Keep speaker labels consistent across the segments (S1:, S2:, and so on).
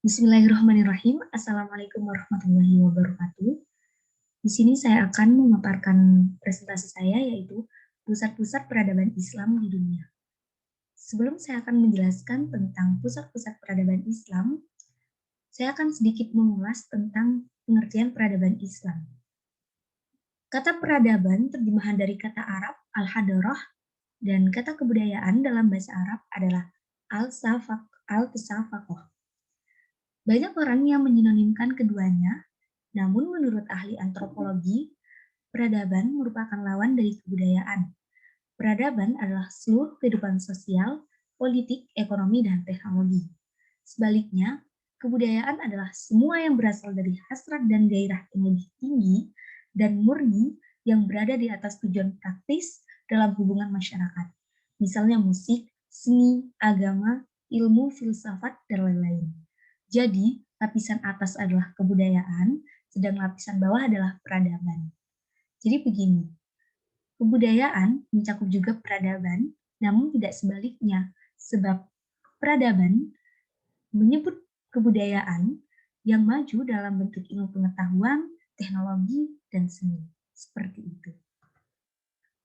S1: Bismillahirrahmanirrahim. Assalamualaikum warahmatullahi wabarakatuh. Di sini saya akan memaparkan presentasi saya, yaitu pusat-pusat peradaban Islam di dunia. Sebelum saya akan menjelaskan tentang pusat-pusat peradaban Islam, saya akan sedikit mengulas tentang pengertian peradaban Islam. Kata peradaban terjemahan dari kata Arab al-hadarah dan kata kebudayaan dalam bahasa Arab adalah al-tasafaqah. Banyak orang yang menyinonimkan keduanya, namun menurut ahli antropologi, peradaban merupakan lawan dari kebudayaan. Peradaban adalah seluruh kehidupan sosial, politik, ekonomi, dan teknologi. Sebaliknya, kebudayaan adalah semua yang berasal dari hasrat dan gairah yang lebih tinggi dan murni yang berada di atas tujuan praktis dalam hubungan masyarakat. Misalnya musik, seni, agama, ilmu, filsafat, dan lain-lain. Jadi, lapisan atas adalah kebudayaan, sedang lapisan bawah adalah peradaban. Jadi begini, kebudayaan mencakup juga peradaban, namun tidak sebaliknya, sebab peradaban menyebut kebudayaan yang maju dalam bentuk ilmu pengetahuan, teknologi, dan seni. Seperti itu.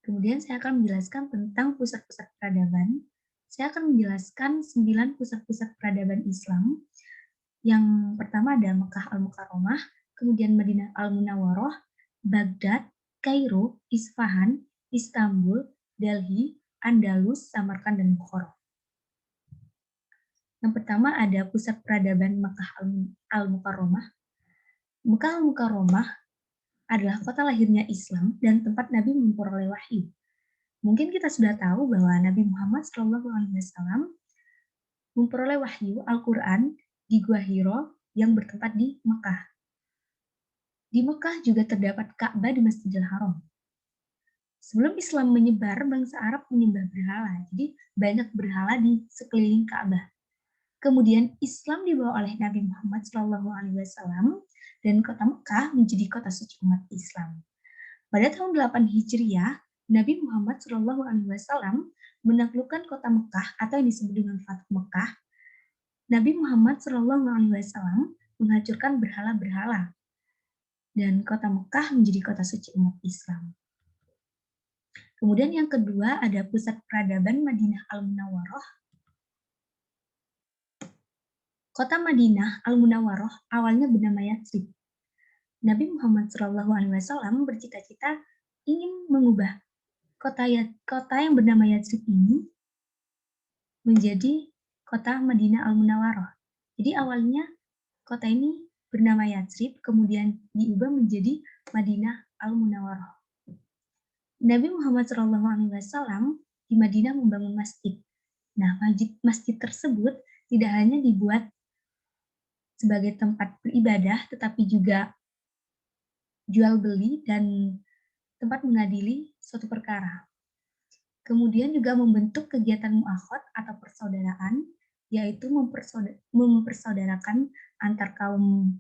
S1: Kemudian saya akan menjelaskan tentang pusat-pusat peradaban. Saya akan menjelaskan 9 pusat-pusat peradaban Islam. Yang pertama ada Mekah Al-Mukarramah, kemudian Madinah Al-Munawwarah, Baghdad, Kairo, Isfahan, Istanbul, Delhi, Andalus, Samarkand, dan Bukhara. Yang pertama ada pusat peradaban Mekah Al-Mukarramah. Mekah Al-Mukarramah adalah kota lahirnya Islam dan tempat Nabi memperoleh wahyu. Mungkin kita sudah tahu bahwa Nabi Muhammad SAW memperoleh wahyu Al-Quran di Gua Hiro yang bertempat di Mekah. Di Mekah juga terdapat Ka'bah di Masjidil Haram. Sebelum Islam menyebar, bangsa Arab menyembah berhala. Jadi banyak berhala di sekeliling Ka'bah. Kemudian Islam dibawa oleh Nabi Muhammad SAW dan kota Mekah menjadi kota suci umat Islam. Pada tahun 8 Hijriah, Nabi Muhammad SAW menaklukkan kota Mekah atau yang disebut dengan Fathu Mekah. Nabi Muhammad SAW menghancurkan berhala-berhala dan kota Mekah menjadi kota suci umat Islam. Kemudian yang kedua ada pusat peradaban Madinah Al-Munawwarah. Kota Madinah Al-Munawwarah awalnya bernama Yatsrib. Nabi Muhammad SAW bercita-cita ingin mengubah kota yang bernama Yatsrib ini menjadi kota Madinah Al-Munawwarah. Jadi awalnya kota ini bernama Yatsrib, kemudian diubah menjadi Madinah Al-Munawwarah. Nabi Muhammad SAW di Madinah membangun masjid. Nah, masjid tersebut tidak hanya dibuat sebagai tempat beribadah, tetapi juga jual beli dan tempat mengadili suatu perkara. Kemudian juga membentuk kegiatan mu'akhad atau persaudaraan, yaitu mempersaudarakan antar kaum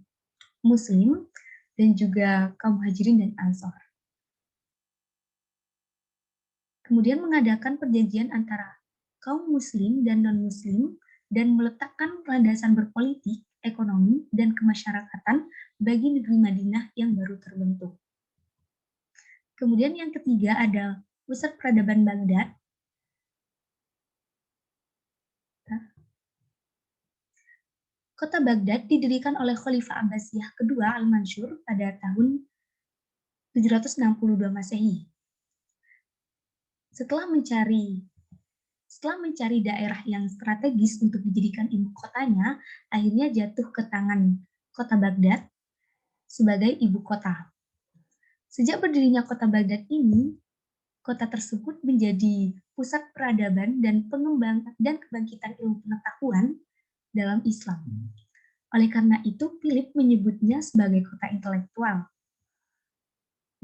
S1: muslim dan juga kaum muhajirin dan ansor. Kemudian mengadakan perjanjian antara kaum muslim dan non-muslim dan meletakkan landasan berpolitik, ekonomi, dan kemasyarakatan bagi negeri Madinah yang baru terbentuk. Kemudian yang ketiga ada pusat peradaban Baghdad. Kota Baghdad didirikan oleh Khalifah Abbasiyah kedua Al-Mansur pada tahun 762 Masehi. Setelah mencari daerah yang strategis untuk dijadikan ibu kotanya, akhirnya jatuh ke tangan kota Baghdad sebagai ibu kota. Sejak berdirinya kota Baghdad ini, kota tersebut menjadi pusat peradaban dan pengembangan dan kebangkitan ilmu pengetahuan dalam Islam. Oleh karena itu, Philip menyebutnya sebagai kota intelektual.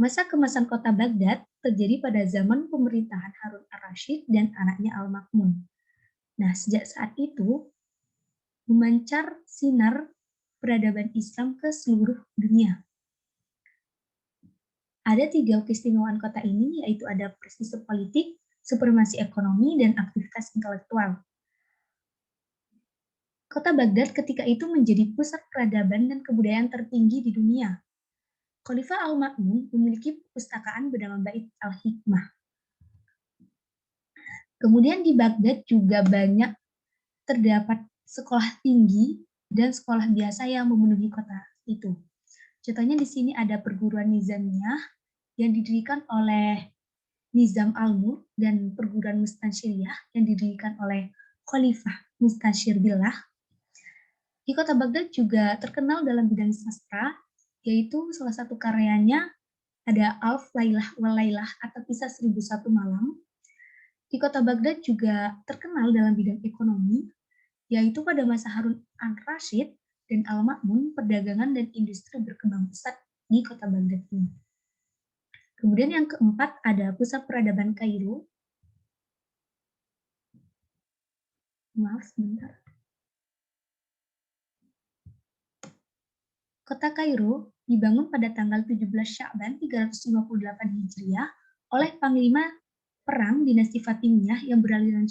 S1: Masa keemasan kota Baghdad terjadi pada zaman pemerintahan Harun ar-Rasyid dan anaknya Al-Ma'mun. Nah, sejak saat itu, memancar sinar peradaban Islam ke seluruh dunia. Ada 3 keistimewaan kota ini, yaitu ada prestise politik, supremasi ekonomi, dan aktivitas intelektual. Kota Baghdad ketika itu menjadi pusat peradaban dan kebudayaan tertinggi di dunia. Khalifah Al-Ma'mun memiliki perpustakaan bernama Bait Al-Hikmah. Kemudian di Baghdad juga banyak terdapat sekolah tinggi dan sekolah biasa yang memenuhi kota itu. Contohnya di sini ada perguruan Nizamiyah yang didirikan oleh Nizam Al-Mulk dan perguruan Mustansyiriyah yang didirikan oleh Khalifah Mustansyir Billah. Di kota Baghdad juga terkenal dalam bidang sastra, yaitu salah satu karyanya ada Alf Lailah Walailah atau Kisah 1001 Malam. Di kota Baghdad juga terkenal dalam bidang ekonomi, yaitu pada masa Harun al-Rashid dan Al-Ma'mun, perdagangan dan industri berkembang pesat di kota Baghdad ini. Kemudian yang keempat ada pusat peradaban Kairo. Maaf, sebentar. Kota Kairo dibangun pada tanggal 17 Sya'ban 358 Hijriah oleh Panglima Perang Dinasti Fatimiyah yang beraliran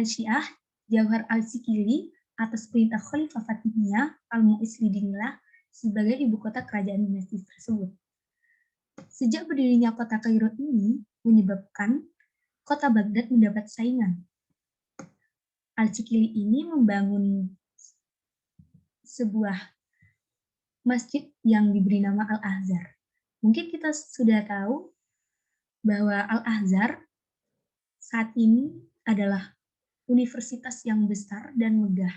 S1: Syiah, Jauhar al-Sikili atas perintah Khalifah Fatimiyah Al-Mu'izz Lidinillah sebagai ibu kota kerajaan dinasti tersebut. Sejak berdirinya kota Kairo ini menyebabkan kota Baghdad mendapat saingan. Al-Sikili ini membangun sebuah masjid yang diberi nama Al-Azhar. Mungkin kita sudah tahu bahwa Al-Azhar saat ini adalah universitas yang besar dan megah.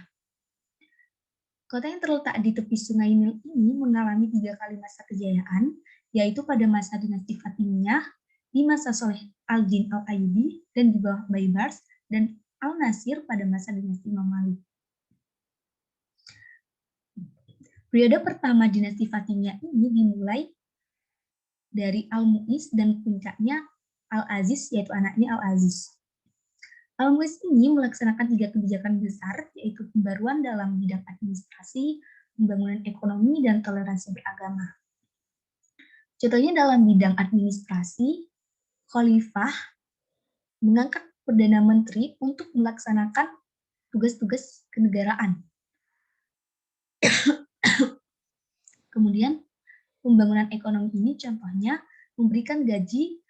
S1: Kota yang terletak di tepi Sungai Nil ini mengalami 3 kali masa kejayaan, yaitu pada masa dinasti Fatimiyah, di masa Soleh Al-Din Al-Ayyubi, dan di bawah Baybars dan Al-Nasir pada masa dinasti Mamalik. Periode pertama dinasti Fatimiyah ini dimulai dari Al-Mu'izz dan puncaknya Al-Aziz, yaitu anaknya Al-Aziz. Al-Mu'izz ini melaksanakan 3 kebijakan besar, yaitu pembaruan dalam bidang administrasi, pembangunan ekonomi, dan toleransi beragama. Contohnya dalam bidang administrasi, Khalifah mengangkat Perdana Menteri untuk melaksanakan tugas-tugas kenegaraan. Kemudian, pembangunan ekonomi ini contohnya memberikan gaji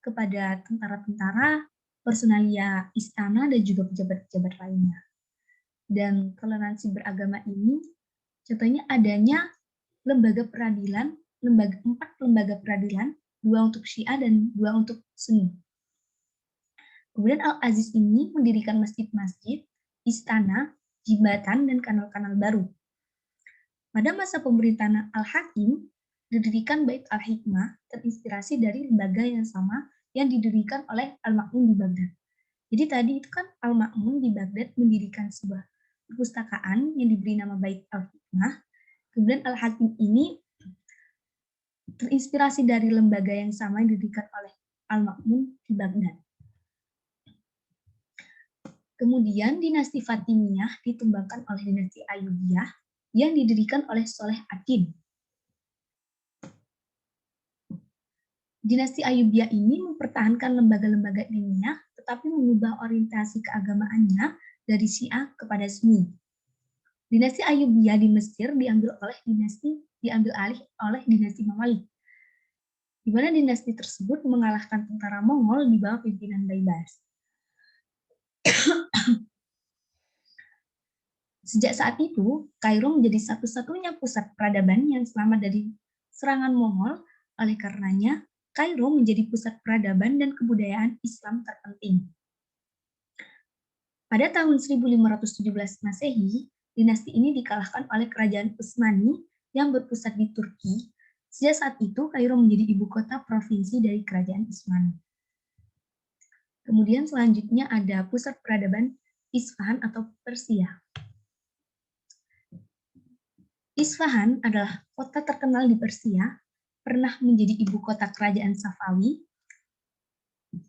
S1: kepada tentara-tentara, personalia istana, dan juga pejabat-pejabat lainnya. Dan toleransi beragama ini contohnya adanya lembaga peradilan, 4 lembaga peradilan, 2 untuk Syiah dan 2 untuk Sunni. Kemudian Al-Aziz ini mendirikan masjid-masjid, istana, jembatan, dan kanal-kanal baru. Pada masa pemerintahan Al-Hakim, didirikan Bait Al-Hikmah terinspirasi dari lembaga yang sama yang didirikan oleh Al-Ma'mun di Baghdad. Jadi tadi itu kan Al-Ma'mun di Baghdad mendirikan sebuah perpustakaan yang diberi nama Bait Al-Hikmah. Kemudian Al-Hakim ini terinspirasi dari lembaga yang sama yang didirikan oleh Al-Ma'mun di Baghdad. Kemudian dinasti Fatimiyah ditumbangkan oleh dinasti Ayyubiyah yang didirikan oleh Soleh Ad-Din. Dinasti Ayyubiyah ini mempertahankan lembaga-lembaga ilmiah, tetapi mengubah orientasi keagamaannya dari Syiah kepada Sunni. Dinasti Ayyubiyah di Mesir diambil alih oleh dinasti Mamalik, di mana dinasti tersebut mengalahkan tentara Mongol di bawah pimpinan Baybars. Sejak saat itu, Kairo menjadi satu-satunya pusat peradaban yang selamat dari serangan Mongol. Oleh karenanya, Kairo menjadi pusat peradaban dan kebudayaan Islam terpenting. Pada tahun 1517 Masehi, dinasti ini dikalahkan oleh kerajaan Utsmani yang berpusat di Turki. Sejak saat itu, Kairo menjadi ibu kota provinsi dari kerajaan Utsmani. Kemudian selanjutnya ada pusat peradaban Isfahan atau Persia. Isfahan adalah kota terkenal di Persia, pernah menjadi ibu kota kerajaan Safawi.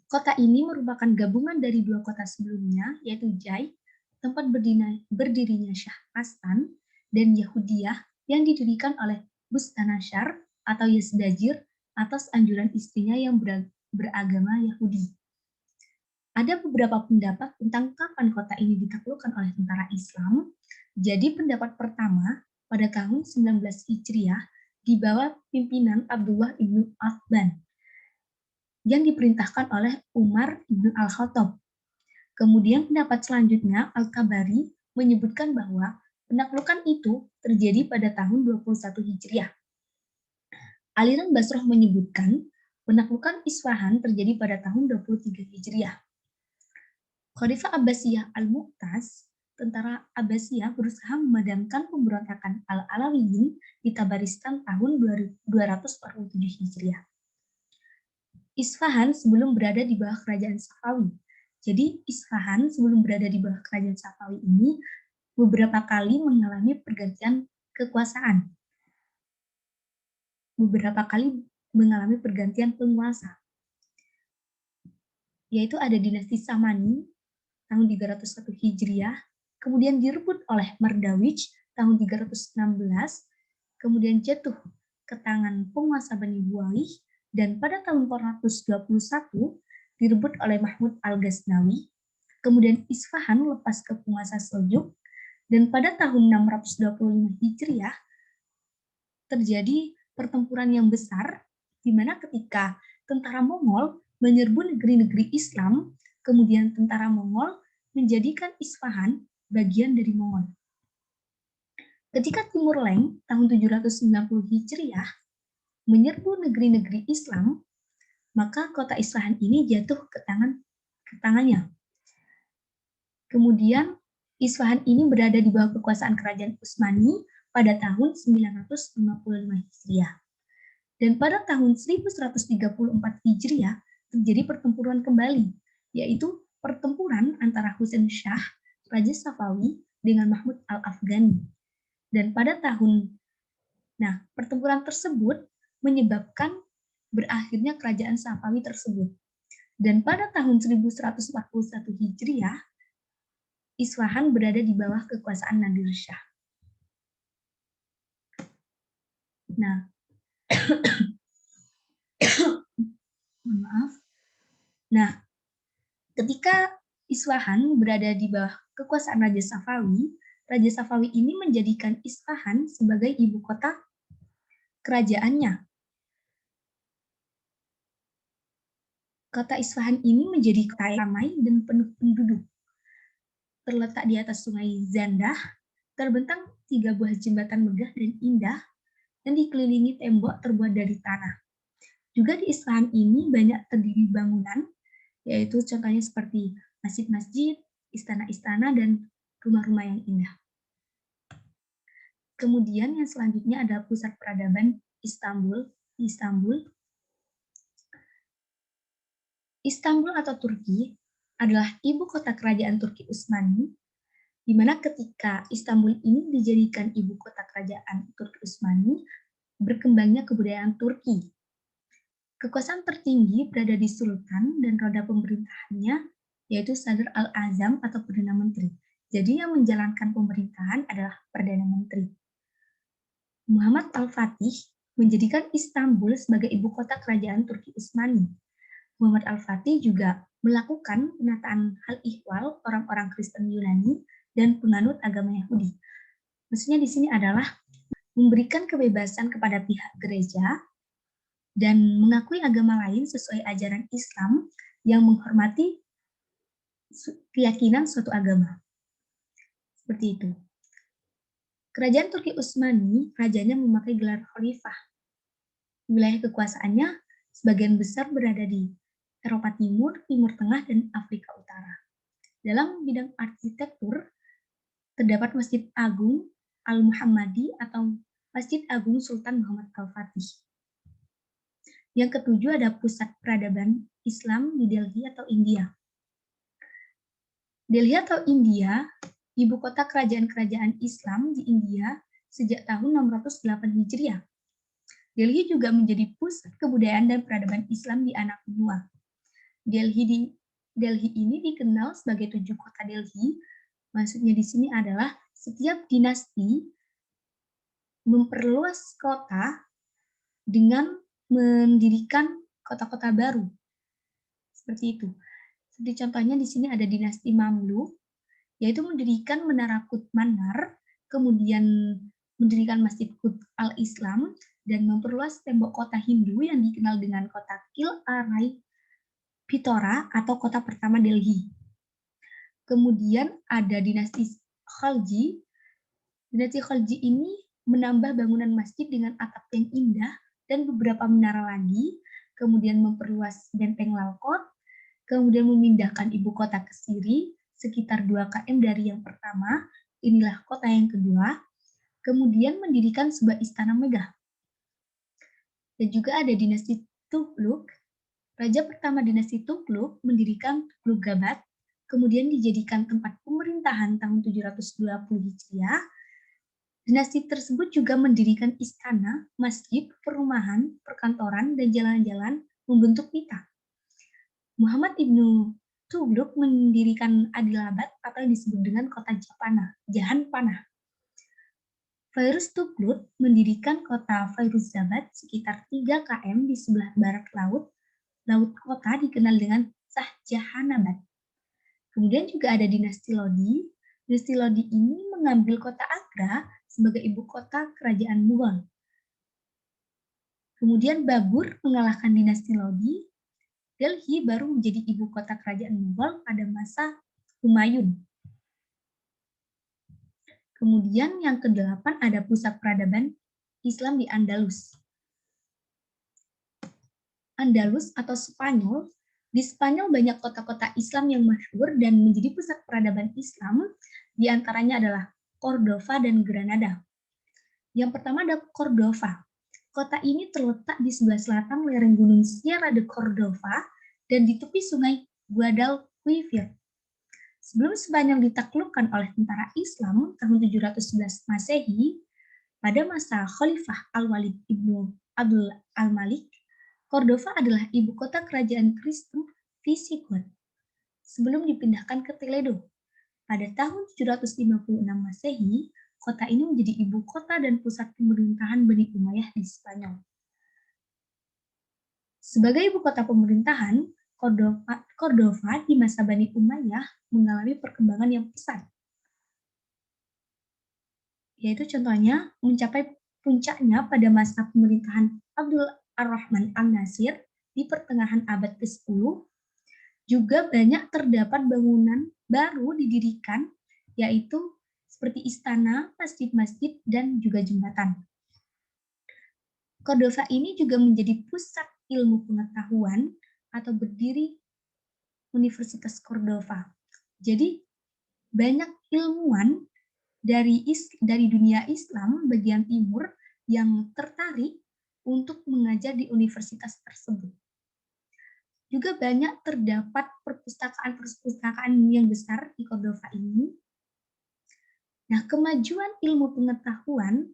S1: Kota ini merupakan gabungan dari 2 kota sebelumnya, yaitu Jai, tempat berdirinya Shah Kastan, dan Yahudiyah yang didirikan oleh Bustanashar atau Yazdajir atas anjuran istrinya yang beragama Yahudi. Ada beberapa pendapat tentang kapan kota ini ditaklukkan oleh tentara Islam. Jadi pendapat pertama pada tahun 19 Hijriah di bawah pimpinan Abdullah ibnu Athban yang diperintahkan oleh Umar ibnu Al-Khattab. Kemudian pendapat selanjutnya Al-Kabari menyebutkan bahwa penaklukan itu terjadi pada tahun 21 Hijriah. Aliran Basroh menyebutkan penaklukan Isfahan terjadi pada tahun 23 Hijriah. Khalifah Abbasiyah Al-Mu'taz, tentara Abbasiyah berusaha memadamkan pemberontakan Al-Alawiyin di Tabaristan tahun 247 Hijriah. Isfahan sebelum berada di bawah kerajaan Safawi. Jadi Isfahan sebelum berada di bawah kerajaan Safawi ini beberapa kali mengalami pergantian kekuasaan. Beberapa kali mengalami pergantian penguasa. Yaitu ada dinasti Samani tahun 301 Hijriah, kemudian direbut oleh Mardawij tahun 316, kemudian jatuh ke tangan penguasa Bani Buwaih, dan pada tahun 421 direbut oleh Mahmud Al-Ghaznawi, kemudian Isfahan lepas ke penguasa Seljuk, dan pada tahun 625 Hijriah terjadi pertempuran yang besar, di mana ketika tentara Mongol menyerbu negeri-negeri Islam, kemudian tentara Mongol menjadikan Isfahan bagian dari Mongol. Ketika Timur Leng tahun 790 Hijriah menyerbu negeri-negeri Islam, maka kota Isfahan ini jatuh ke tangannya. Kemudian Isfahan ini berada di bawah kekuasaan kerajaan Utsmani pada tahun 955 Hijriah. Dan pada tahun 1134 Hijriah terjadi pertempuran kembali, yaitu pertempuran antara Husain Shah, Raja Safawi, dengan Mahmud Al-Afghani. Dan pada pertempuran tersebut menyebabkan berakhirnya kerajaan Safawi tersebut. Dan pada tahun 1141 Hijriah, Isfahan berada di bawah kekuasaan Nadir Shah. Ketika Isfahan berada di bawah kekuasaan Raja Safawi ini menjadikan Isfahan sebagai ibu kota kerajaannya. Kota Isfahan ini menjadi kota yang ramai dan penuh penduduk. Terletak di atas sungai Zandah, terbentang 3 buah jembatan megah dan indah, dan dikelilingi tembok terbuat dari tanah. Juga di Isfahan ini banyak terdiri bangunan, yaitu contohnya seperti masjid-masjid, istana-istana, dan rumah-rumah yang indah. Kemudian yang selanjutnya ada pusat peradaban Istanbul. Istanbul atau Turki adalah ibu kota kerajaan Turki Utsmani, di mana ketika Istanbul ini dijadikan ibu kota kerajaan Turki Utsmani, berkembangnya kebudayaan Turki. Kekuasaan tertinggi berada di Sultan dan roda pemerintahannya yaitu Sadr al-Azam atau Perdana Menteri. Jadi yang menjalankan pemerintahan adalah Perdana Menteri. Muhammad Al-Fatih menjadikan Istanbul sebagai ibu kota kerajaan Turki Utsmani. Muhammad Al-Fatih juga melakukan penataan hal ihwal orang-orang Kristen Yunani dan penganut agama Yahudi. Maksudnya di sini adalah memberikan kebebasan kepada pihak gereja dan mengakui agama lain sesuai ajaran Islam yang menghormati keyakinan suatu agama. Seperti itu. Kerajaan Turki Utsmani, rajanya memakai gelar khalifah. Wilayah kekuasaannya sebagian besar berada di Eropa Timur, Timur Tengah, dan Afrika Utara. Dalam bidang arsitektur, terdapat Masjid Agung Al-Muhammadi atau Masjid Agung Sultan Muhammad Al-Fatih. Yang ketujuh ada pusat peradaban Islam di Delhi atau India. Delhi atau India, ibu kota kerajaan-kerajaan Islam di India sejak tahun 608 Hijriah. Delhi juga menjadi pusat kebudayaan dan peradaban Islam di anak benua. Delhi ini dikenal sebagai 7 kota Delhi. Maksudnya di sini adalah setiap dinasti memperluas kota dengan mendirikan kota-kota baru. Seperti itu. Seperti contohnya di sini ada dinasti Mamluk, yaitu mendirikan Menara Qutb Manar, kemudian mendirikan Masjid Qutb al-Islam, dan memperluas tembok kota Hindu yang dikenal dengan kota Kil-Arai Pitora atau kota pertama Delhi. Kemudian ada dinasti Khalji. Dinasti Khalji ini menambah bangunan masjid dengan atap yang indah dan beberapa menara lagi, kemudian memperluas benteng Lalkot, kemudian memindahkan ibu kota ke Siri sekitar 2 km dari yang pertama, inilah kota yang kedua, kemudian mendirikan sebuah istana megah. Dan juga ada dinasti Tughluq. Raja pertama dinasti Tughluq mendirikan Tughluqabad, kemudian dijadikan tempat pemerintahan tahun 720 Hijriah. Dinasti tersebut juga mendirikan istana, masjid, perumahan, perkantoran, dan jalan-jalan membentuk pita. Muhammad ibnu Tughluq mendirikan Adilabad atau yang disebut dengan kota Jahan Panah. Fairuz Tughluq mendirikan kota Fairuzabad sekitar 3 km di sebelah barat laut. Laut kota dikenal dengan Shahjahanabad. Kemudian juga ada dinasti Lodi. Dinasti Lodi ini mengambil kota Agra sebagai ibu kota kerajaan Mughal. Kemudian Babur mengalahkan dinasti Lodi. Delhi baru menjadi ibu kota kerajaan Mughal pada masa Humayun. Kemudian yang ke-8 ada pusat peradaban Islam di Andalus. Andalus atau Spanyol, di Spanyol banyak kota-kota Islam yang masyhur dan menjadi pusat peradaban Islam, di antaranya adalah Cordova dan Granada. Yang pertama ada Cordova. Kota ini terletak di sebelah selatan lereng gunung Sierra de Cordova dan di tepi sungai Guadalquivir. Sebelum Spanyol ditaklukkan oleh tentara Islam tahun 711 Masehi, pada masa Khalifah Al-Walid ibnu Abdul Al-Malik, Cordova adalah ibu kota kerajaan Kristen Visigoth sebelum dipindahkan ke Toledo. Pada tahun 756 Masehi, kota ini menjadi ibu kota dan pusat pemerintahan Bani Umayyah di Spanyol. Sebagai ibu kota pemerintahan, Cordova di masa Bani Umayyah mengalami perkembangan yang pesat. Yaitu contohnya mencapai puncaknya pada masa pemerintahan Abdul Ar-Rahman An-Nasir di pertengahan abad ke-10. Juga banyak terdapat bangunan baru didirikan, yaitu seperti istana, masjid-masjid, dan juga jembatan. Cordova ini juga menjadi pusat ilmu pengetahuan atau berdiri Universitas Cordova. Jadi banyak ilmuwan dari dunia Islam bagian timur yang tertarik untuk mengajar di universitas tersebut. Juga banyak terdapat perpustakaan yang besar di Cordova ini. Nah, kemajuan ilmu pengetahuan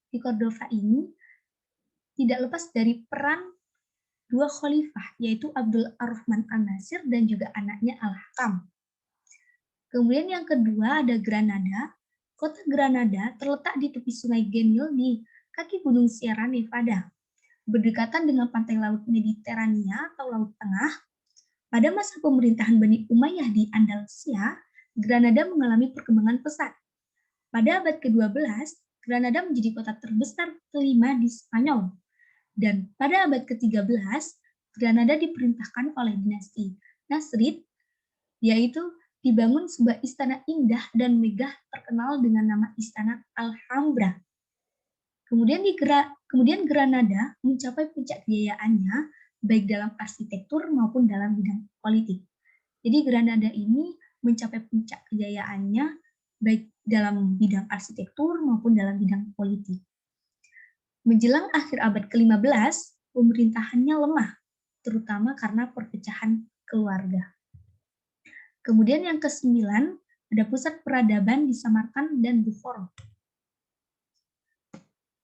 S1: di Cordova ini tidak lepas dari peran dua khalifah, yaitu Abdul Ar-Rahman An-Nasir dan juga anaknya Al-Hakam. Kemudian yang kedua ada Granada. Kota Granada terletak di tepi sungai Genil di kaki gunung Sierra Nevada, berdekatan dengan pantai laut Mediterania atau Laut Tengah. Pada masa pemerintahan Bani Umayyah di Andalusia, Granada mengalami perkembangan pesat. Pada abad ke-12, Granada menjadi kota terbesar kelima di Spanyol. Dan pada abad ke-13, Granada diperintahkan oleh dinasti Nasrid, yaitu dibangun sebuah istana indah dan megah terkenal dengan nama Istana Alhambra. Kemudian Granada mencapai puncak kejayaannya baik dalam arsitektur maupun dalam bidang politik. Jadi Granada ini mencapai puncak kejayaannya baik dalam bidang arsitektur maupun dalam bidang politik. Menjelang akhir abad ke-15, pemerintahannya lemah, terutama karena perpecahan keluarga. Kemudian yang ke-9, ada pusat peradaban di Samarkand dan Bukhara.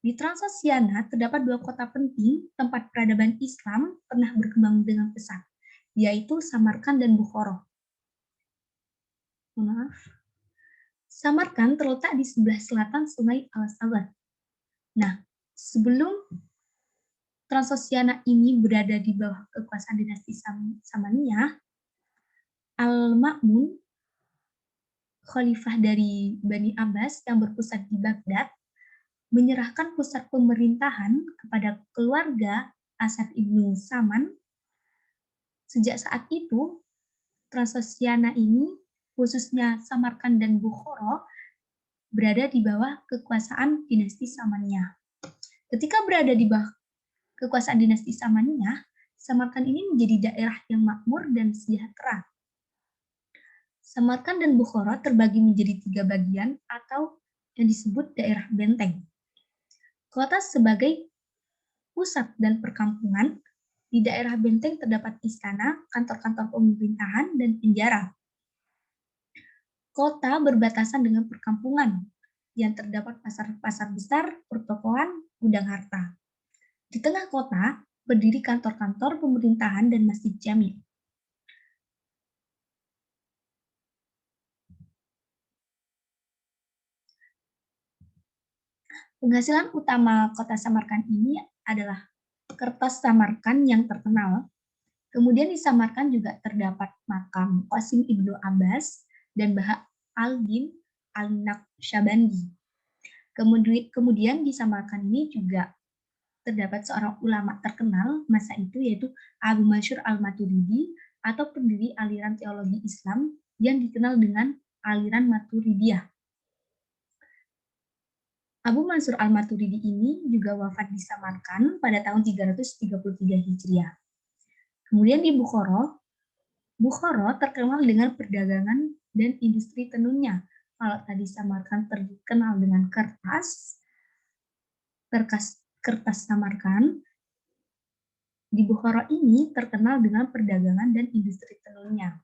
S1: Di Transasiana terdapat dua kota penting tempat peradaban Islam pernah berkembang dengan pesat, yaitu Samarkand dan Bukhara. Maaf. Samarkand terletak di sebelah selatan Sungai Al-Sabat. Nah, sebelum Transasiana ini berada di bawah kekuasaan dinasti Samaniyah, Al-Ma'mun, khalifah dari Bani Abbas yang berpusat di Baghdad, menyerahkan pusat pemerintahan kepada keluarga Asad ibnu Saman. Sejak saat itu, Transosiana ini, khususnya Samarkand dan Bukhara, berada di bawah kekuasaan dinasti Samaniyah. Ketika berada di bawah kekuasaan dinasti Samaniyah, Samarkand ini menjadi daerah yang makmur dan sejahtera. Samarkand dan Bukhara terbagi menjadi 3 bagian atau yang disebut daerah benteng. Kota sebagai pusat dan perkampungan, di daerah benteng terdapat istana, kantor-kantor pemerintahan, dan penjara. Kota berbatasan dengan perkampungan, yang terdapat pasar-pasar besar, pertokoan, gudang harta. Di tengah kota, berdiri kantor-kantor pemerintahan dan masjid jami. Penghasilan utama kota Samarkand ini adalah kertas Samarkand yang terkenal. Kemudian di Samarkand juga terdapat makam Qasim ibnu Abbas dan Baha al-Din al-Naqsyabandi. Kemudian di Samarkand ini juga terdapat seorang ulama terkenal masa itu, yaitu Abu Mansur al-Maturidi, atau pendiri aliran teologi Islam yang dikenal dengan aliran Maturidiyah. Abu Mansur al-Maturidi ini juga wafat di Samarkand pada tahun 333 Hijriah. Kemudian di Bukhara terkenal dengan perdagangan dan industri tenunnya. Kalau tadi Samarkand terkenal dengan kertas Samarkand, di Bukhara ini terkenal dengan perdagangan dan industri tenunnya.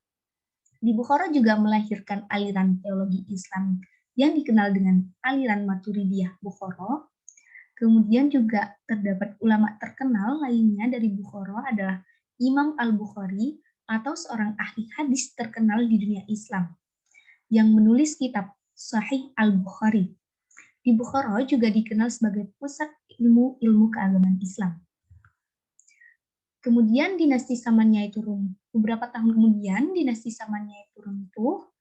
S1: Di Bukhara juga melahirkan aliran teologi Islam yang dikenal dengan aliran Maturidiyah Bukhara. Kemudian juga terdapat ulama terkenal lainnya dari Bukhara adalah Imam Al-Bukhari, atau seorang ahli hadis terkenal di dunia Islam yang menulis kitab Sahih Al-Bukhari. Di Bukhara juga dikenal sebagai pusat ilmu keagamaan Islam. Kemudian dinasti Samaniyah itu beberapa tahun kemudian dinasti Samaniyah itu runtuh.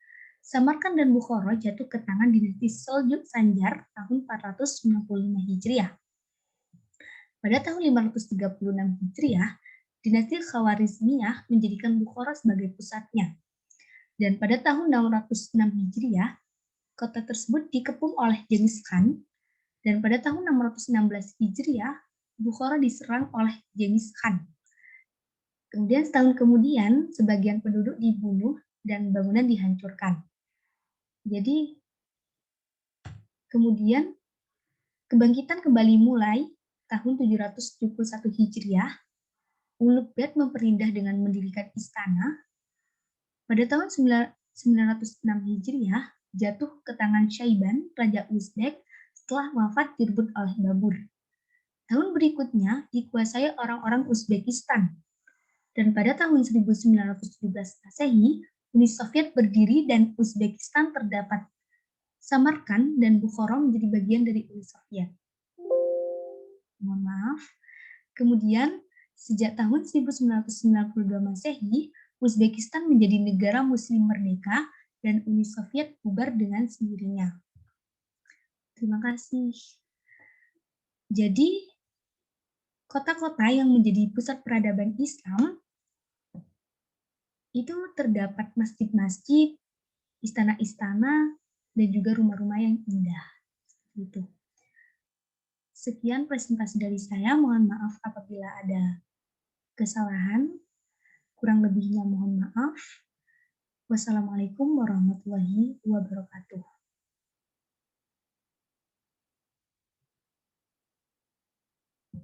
S1: Samarkand dan Bukhara jatuh ke tangan dinasti Seljuk Sanjar tahun 495 Hijriah. Pada tahun 536 Hijriah, dinasti Khawarizmiyah menjadikan Bukhara sebagai pusatnya. Dan pada tahun 606 Hijriah, kota tersebut dikepung oleh Genghis Khan, dan pada tahun 616 Hijriah, Bukhara diserang oleh Genghis Khan. Kemudian setahun kemudian, sebagian penduduk dibunuh dan bangunan dihancurkan. Jadi, kemudian kebangkitan kembali mulai tahun 771 Hijriah. Ulugh-Beg memperindah dengan mendirikan istana. Pada tahun 906 Hijriah, jatuh ke tangan Syaiban, Raja Uzbek, setelah wafat direbut oleh Babur. Tahun berikutnya dikuasai orang-orang Uzbekistan. Dan pada tahun 1917 Masehi, Uni Soviet berdiri dan Uzbekistan terdapat. Samarkand dan Bukhara menjadi bagian dari Uni Soviet. Mohon maaf. Kemudian, sejak tahun 1992 Masehi, Uzbekistan menjadi negara muslim merdeka dan Uni Soviet bubar dengan sendirinya. Terima kasih. Jadi, kota-kota yang menjadi pusat peradaban Islam itu terdapat masjid-masjid, istana-istana, dan juga rumah-rumah yang indah. Gitu. Sekian presentasi dari saya. Mohon maaf apabila ada kesalahan. Kurang lebihnya mohon maaf. Wassalamualaikum warahmatullahi wabarakatuh.